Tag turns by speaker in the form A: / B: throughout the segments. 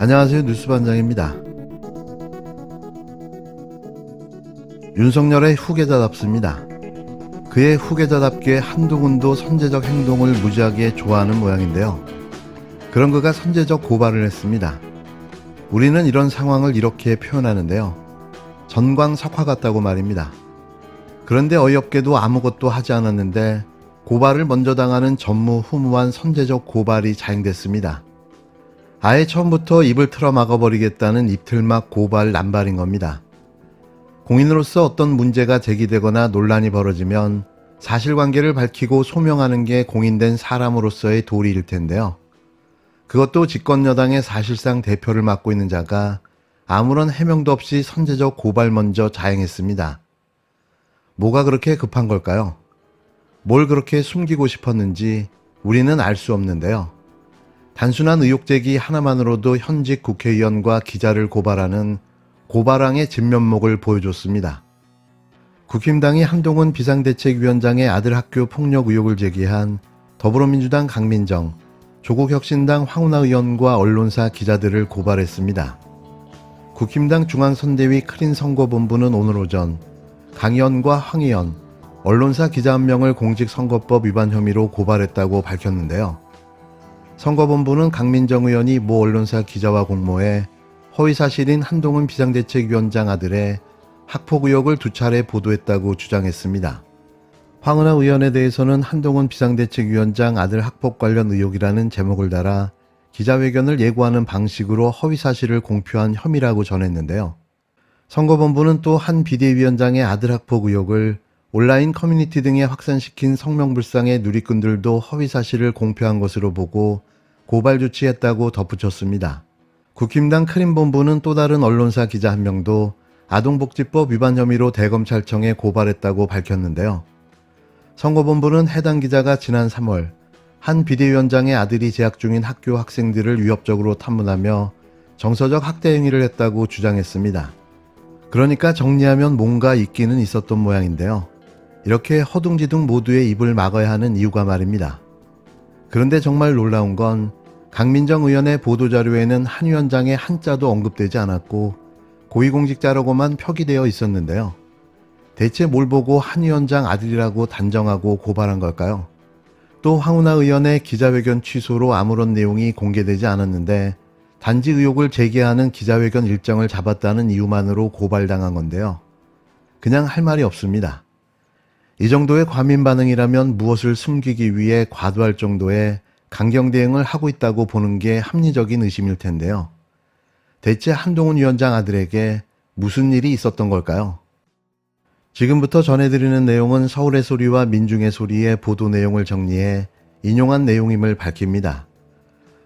A: 안녕하세요. 뉴스반장입니다. 윤석열의 후계자답습니다. 그의 후계자답게 한동훈도 선제적 행동을 무지하게 좋아하는 모양인데요. 그런 그가 선제적 고발을 했습니다. 우리는 이런 상황을 이렇게 표현하는데요. 전광석화 같다고 말입니다. 그런데 어이없게도 아무것도 하지 않았는데 고발을 먼저 당하는 전무후무한 선제적 고발이 자행됐습니다. 아예 처음부터 입을 틀어 막아버리겠다는 입틀막 고발 남발인 겁니다. 공인으로서 어떤 문제가 제기되거나 논란이 벌어지면 사실관계를 밝히고 소명하는 게 공인된 사람으로서의 도리일 텐데요. 그것도 집권여당의 사실상 대표를 맡고 있는 자가 아무런 해명도 없이 선제적 고발 먼저 자행했습니다. 뭐가 그렇게 급한 걸까요? 뭘 그렇게 숨기고 싶었는지 우리는 알 수 없는데요. 단순한 의혹 제기 하나만으로도 현직 국회의원과 기자를 고발하는 고발왕의 진면목을 보여줬습니다. 국힘당이 한동훈 비상대책위원장의 아들 학교 폭력 의혹을 제기한 더불어민주당 강민정, 조국혁신당 황운하 의원과 언론사 기자들을 고발했습니다. 국힘당 중앙선대위 크린선거본부는 오늘 오전 강 의원과 황 의원, 언론사 기자 1명을 공직선거법 위반 혐의로 고발했다고 밝혔는데요. 선거본부는 강민정 의원이 모 언론사 기자와 공모해 허위사실인 한동훈 비상대책위원장 아들의 학폭 의혹을 2차례 보도했다고 주장했습니다. 황운하 의원에 대해서는 한동훈 비상대책위원장 아들 학폭 관련 의혹이라는 제목을 달아 기자회견을 예고하는 방식으로 허위사실을 공표한 혐의라고 전했는데요. 선거본부는 또 한 비대위원장의 아들 학폭 의혹을 온라인 커뮤니티 등에 확산시킨 성명불상의 누리꾼들도 허위사실을 공표한 것으로 보고 고발 조치했다고 덧붙였습니다. 국힘당 크림본부는 또 다른 언론사 기자 1명도 아동복지법 위반 혐의로 대검찰청에 고발했다고 밝혔는데요. 선거본부는 해당 기자가 지난 3월 한 비대위원장의 아들이 재학 중인 학교 학생들을 위협적으로 탐문하며 정서적 학대 행위를 했다고 주장했습니다. 그러니까 정리하면 뭔가 있기는 있었던 모양인데요. 이렇게 허둥지둥 모두의 입을 막아야 하는 이유가 말입니다. 그런데 정말 놀라운 건 강민정 의원의 보도자료에는 한 위원장의 한자도 언급되지 않았고 고위공직자라고만 표기되어 있었는데요. 대체 뭘 보고 한 위원장 아들이라고 단정하고 고발한 걸까요? 또 황운하 의원의 기자회견 취소로 아무런 내용이 공개되지 않았는데 단지 의혹을 제기하는 기자회견 일정을 잡았다는 이유만으로 고발당한 건데요. 그냥 할 말이 없습니다. 이 정도의 과민 반응이라면 무엇을 숨기기 위해 과도할 정도의 강경 대응을 하고 있다고 보는 게 합리적인 의심일 텐데요. 대체 한동훈 위원장 아들에게 무슨 일이 있었던 걸까요? 지금부터 전해드리는 내용은 서울의 소리와 민중의 소리의 보도 내용을 정리해 인용한 내용임을 밝힙니다.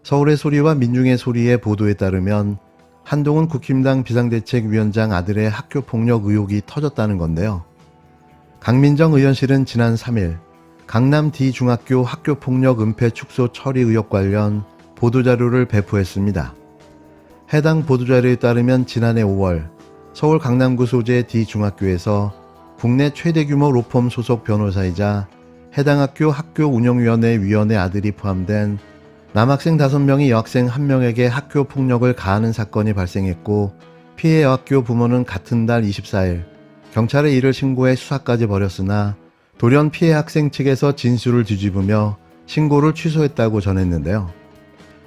A: 서울의 소리와 민중의 소리의 보도에 따르면 한동훈 국힘당 비상대책위원장 아들의 학교폭력 의혹이 터졌다는 건데요. 강민정 의원실은 지난 3일 강남 D중학교 학교폭력 은폐 축소 처리 의혹 관련 보도자료를 배포했습니다. 해당 보도자료에 따르면 지난해 5월 서울 강남구 소재 D중학교에서 국내 최대 규모 로펌 소속 변호사이자 해당 학교 학교운영위원회 위원의 아들이 포함된 남학생 5명이 여학생 1명에게 학교 폭력을 가하는 사건이 발생했고 피해 여학교 부모는 같은 달 24일 경찰에 이를 신고해 수사까지 벌였으나 돌연 피해 학생 측에서 진술을 뒤집으며 신고를 취소했다고 전했는데요.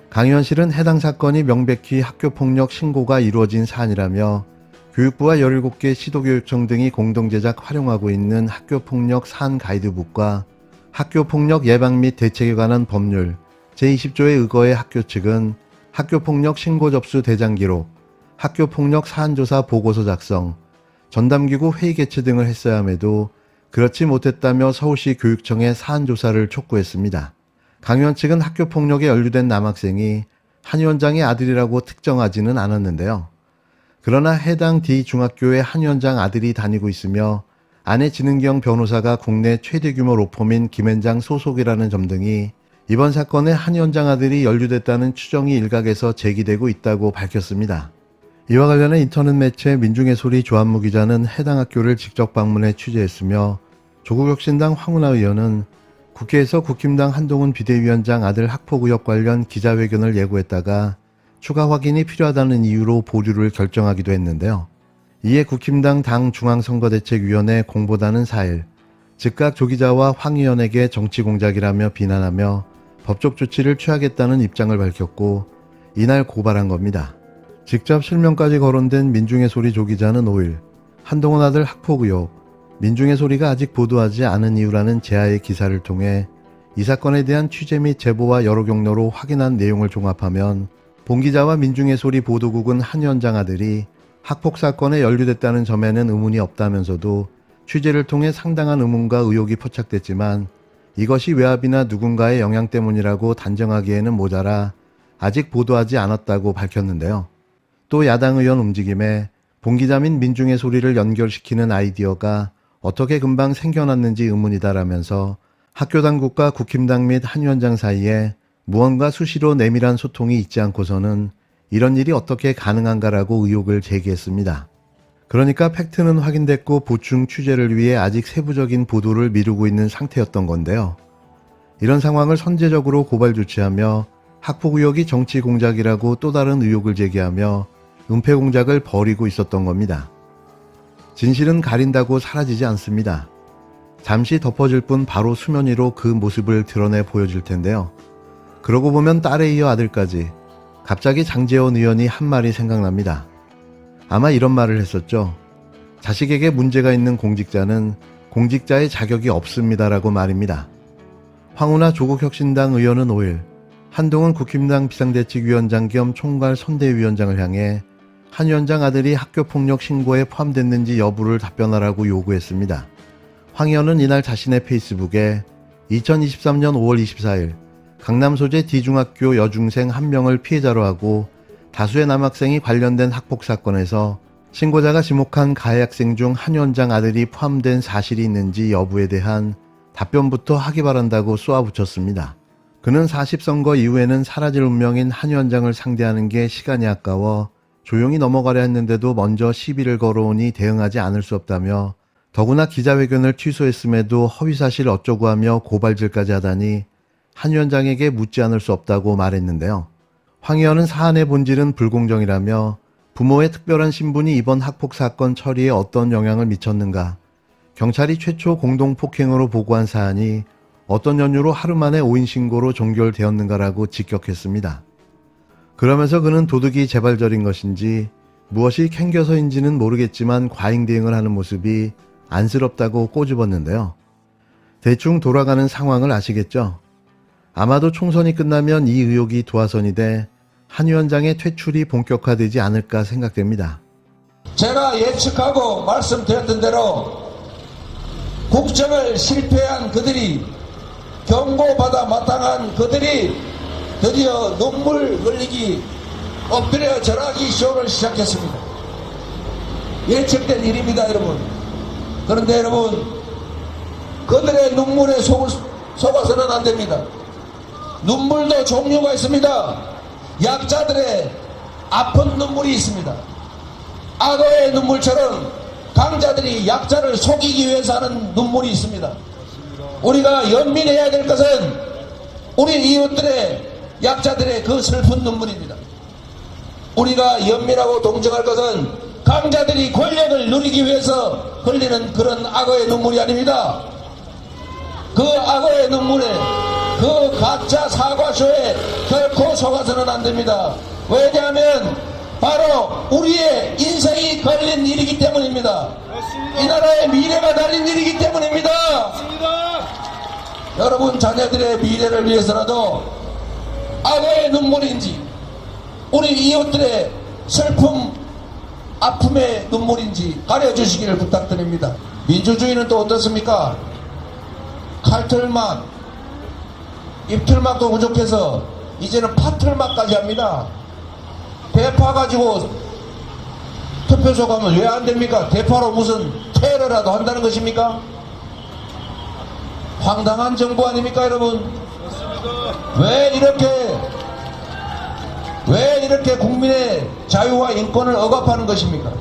A: 강 의원실은 해당 사건이 명백히 학교폭력 신고가 이루어진 사안이라며 교육부와 17개 시도교육청 등이 공동 제작 활용하고 있는 학교폭력 사안 가이드북과 학교폭력 예방 및 대책에 관한 법률 제20조에 의거해 학교 측은 학교폭력 신고 접수 대장 기록, 학교폭력 사안조사 보고서 작성, 전담기구 회의 개최 등을 했어야 함에도 그렇지 못했다며 서울시 교육청에 사안조사를 촉구했습니다. 강 의원 측은 학교폭력에 연루된 남학생이 한 위원장의 아들이라고 특정하지는 않았는데요. 그러나 해당 D중학교에 한 위원장 아들이 다니고 있으며 아내 진은경 변호사가 국내 최대 규모 로펌인 김앤장 소속이라는 점 등이 이번 사건에 한 위원장 아들이 연루됐다는 추정이 일각에서 제기되고 있다고 밝혔습니다. 이와 관련해 인터넷 매체 민중의 소리 조한무 기자는 해당 학교를 직접 방문해 취재했으며 조국혁신당 황운하 의원은 국회에서 국힘당 한동훈 비대위원장 아들 학폭 의혹 관련 기자회견을 예고했다가 추가 확인이 필요하다는 이유로 보류를 결정하기도 했는데요. 이에 국힘당 당중앙선거대책위원회 공보다는 4일 즉각 조 기자와 황 의원에게 정치 공작이라며 비난하며 법적 조치를 취하겠다는 입장을 밝혔고 이날 고발한 겁니다. 직접 실명까지 거론된 민중의 소리 조 기자는 5일 한동훈 아들 학폭 의혹, 민중의 소리가 아직 보도하지 않은 이유라는 제아의 기사를 통해 이 사건에 대한 취재 및 제보와 여러 경로로 확인한 내용을 종합하면 본 기자와 민중의 소리 보도국은 한 위원장 아들이 학폭 사건에 연루됐다는 점에는 의문이 없다면서도 취재를 통해 상당한 의문과 의혹이 포착됐지만 이것이 외압이나 누군가의 영향 때문이라고 단정하기에는 모자라 아직 보도하지 않았다고 밝혔는데요. 또 야당 의원 움직임에 본 기자 및 민중의 소리를 연결시키는 아이디어가 어떻게 금방 생겨났는지 의문이다라면서 학교 당국과 국힘당 및 한 위원장 사이에 무언가 수시로 내밀한 소통이 있지 않고서는 이런 일이 어떻게 가능한가라고 의혹을 제기했습니다. 그러니까 팩트는 확인됐고 보충 취재를 위해 아직 세부적인 보도를 미루고 있는 상태였던 건데요. 이런 상황을 선제적으로 고발 조치하며 학폭 의혹이 정치 공작이라고 또 다른 의혹을 제기하며 은폐 공작을 벌이고 있었던 겁니다. 진실은 가린다고 사라지지 않습니다. 잠시 덮어질 뿐 바로 수면 위로 그 모습을 드러내 보여줄 텐데요. 그러고 보면 딸에 이어 아들까지 갑자기 장제원 의원이 한 말이 생각납니다. 아마 이런 말을 했었죠. 자식에게 문제가 있는 공직자는 공직자의 자격이 없습니다라고 말입니다. 황운하 조국혁신당 의원은 5일 한동훈 국힘당 비상대책위원장 겸 총괄 선대위원장을 향해 한 위원장 아들이 학교폭력 신고에 포함됐는지 여부를 답변하라고 요구했습니다. 황 의원은 이날 자신의 페이스북에 2023년 5월 24일 강남 소재 D중학교 여중생 1명을 피해자로 하고 다수의 남학생이 관련된 학폭 사건에서 신고자가 지목한 가해 학생 중 한 위원장 아들이 포함된 사실이 있는지 여부에 대한 답변부터 하기 바란다고 쏘아붙였습니다. 그는 40선거 이후에는 사라질 운명인 한 위원장을 상대하는 게 시간이 아까워 조용히 넘어가려 했는데도 먼저 시비를 걸어오니 대응하지 않을 수 없다며 더구나 기자회견을 취소했음에도 허위사실 어쩌고 하며 고발질까지 하다니 한 위원장에게 묻지 않을 수 없다고 말했는데요. 황 의원은 사안의 본질은 불공정이라며 부모의 특별한 신분이 이번 학폭 사건 처리에 어떤 영향을 미쳤는가, 경찰이 최초 공동폭행으로 보고한 사안이 어떤 연유로 하루 만에 5인 신고로 종결되었는가라고 직격했습니다. 그러면서 그는 도둑이 재발절인 것인지 무엇이 캥겨서인지는 모르겠지만 과잉 대응을 하는 모습이 안쓰럽다고 꼬집었는데요. 대충 돌아가는 상황을 아시겠죠? 아마도 총선이 끝나면 이 의혹이 도화선이 돼 한 위원장의 퇴출이 본격화되지 않을까 생각됩니다.
B: 제가 예측하고 말씀드렸던 대로 국정을 실패한 그들이, 경고받아 마땅한 그들이 드디어 눈물 흘리기, 엎드려 절하기 쇼를 시작했습니다. 예측된 일입니다, 여러분. 그런데 여러분, 그들의 눈물에 속아서는 안 됩니다. 눈물도 종류가 있습니다. 약자들의 아픈 눈물이 있습니다. 악어의 눈물처럼 강자들이 약자를 속이기 위해서 하는 눈물이 있습니다. 우리가 연민해야 될 것은 우리 이웃들의, 약자들의 그 슬픈 눈물입니다. 우리가 연민하고 동정할 것은 강자들이 권력을 누리기 위해서 흘리는 그런 악어의 눈물이 아닙니다. 그 악어의 눈물에, 그 가짜 사과쇼에 결코 속아서는 안 됩니다. 왜냐하면 바로 우리의 인생이 걸린 일이기 때문입니다. 맞습니다. 이 나라의 미래가 달린 일이기 때문입니다. 맞습니다. 여러분 자녀들의 미래를 위해서라도 악어의 눈물인지 우리 이웃들의 슬픔, 아픔의 눈물인지 가려주시기를 부탁드립니다. 민주주의는 또 어떻습니까? 칼틀막, 입틀막도 부족해서 이제는 파틀막까지 합니다. 대파 가지고 투표소 가면 왜 안 됩니까? 대파로 무슨 테러라도 한다는 것입니까? 황당한 정부 아닙니까, 여러분? 왜 이렇게 국민의 자유와 인권을 억압하는 것입니까?